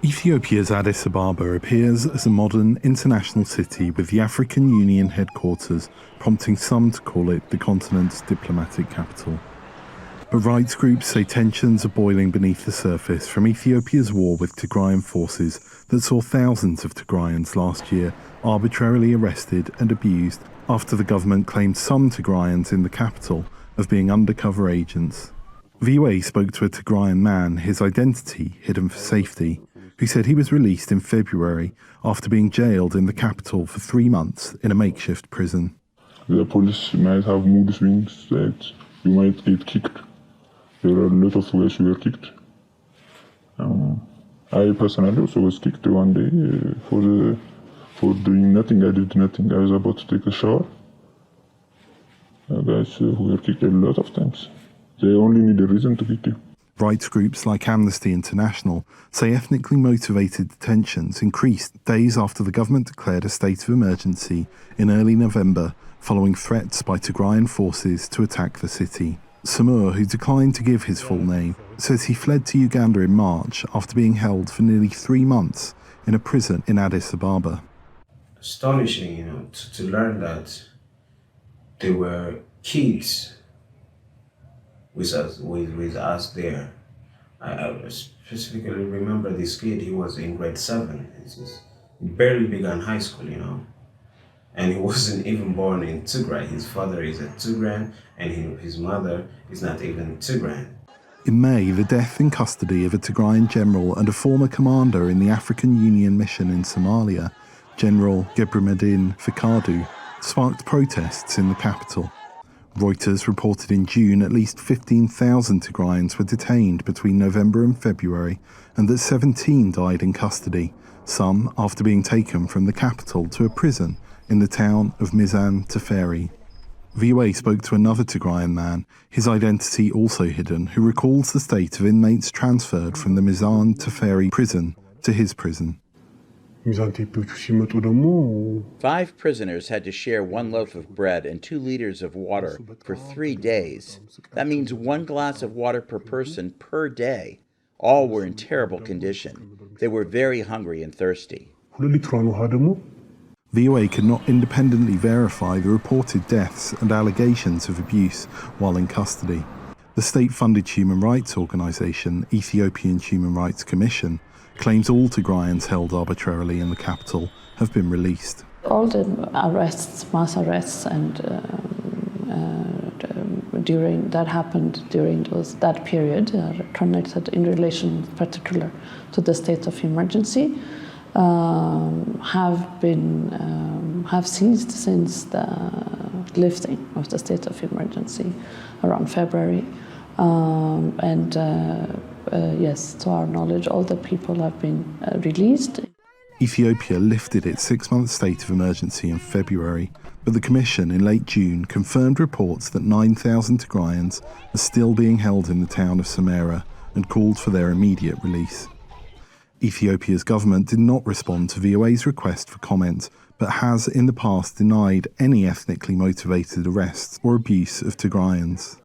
Ethiopia's Addis Ababa appears as a modern international city with the African Union headquarters, prompting some to call it the continent's diplomatic capital. But rights groups say tensions are boiling beneath the surface from Ethiopia's war with Tigrayan forces that saw thousands of Tigrayans last year arbitrarily arrested and abused after the government claimed some Tigrayans in the capital of being undercover agents. VOA spoke to a Tigrayan man, his identity hidden for safety, who said he was released in February after being jailed in the capital for 3 months in a makeshift prison. The police might have mood swings that you might get kicked. There are a lot of ways we were kicked. I personally also was kicked one day for doing nothing. I did nothing. I was about to take a shower. Guys who were kicked a lot of times. They only need a reason to kick you. Rights groups like Amnesty International say ethnically motivated detentions increased days after the government declared a state of emergency in early November following threats by Tigrayan forces to attack the city. Samur, who declined to give his full name, says he fled to Uganda in March after being held for nearly 3 months in a prison in Addis Ababa. Astonishing, to learn that there were kids with us there. I specifically remember this kid. He was in grade 7. He barely began high school, and he wasn't even born in Tigray. His father is a Tigrayan, and his mother is not even Tigrayan. In May, the death in custody of a Tigrayan general and a former commander in the African Union mission in Somalia, General Gebremeddin Fikadu, sparked protests in the capital. Reuters reported in June at least 15,000 Tigrayans were detained between November and February, and that 17 died in custody, some after being taken from the capital to a prison in the town of Mizan Teferi. VOA spoke to another Tigrayan man, his identity also hidden, who recalls the state of inmates transferred from the Mizan Teferi prison to his prison. 5 prisoners had to share 1 loaf of bread and 2 liters of water for 3 days. That means 1 glass of water per person per day. All were in terrible condition. They were very hungry and thirsty. VOA could not independently verify the reported deaths and allegations of abuse while in custody. The state-funded human rights organisation, Ethiopian Human Rights Commission, claims all Tigrayans held arbitrarily in the capital have been released. All the arrests, mass arrests, and that happened during that period are connected in relation, in particular, to the state of emergency. Have ceased since the lifting of the state of emergency around February. Yes, to our knowledge, all the people have been released. Ethiopia lifted its 6-month state of emergency in February, but the Commission in late June confirmed reports that 9,000 Tigrayans are still being held in the town of Samara and called for their immediate release. Ethiopia's government did not respond to VOA's request for comment, but has in the past denied any ethnically motivated arrests or abuse of Tigrayans.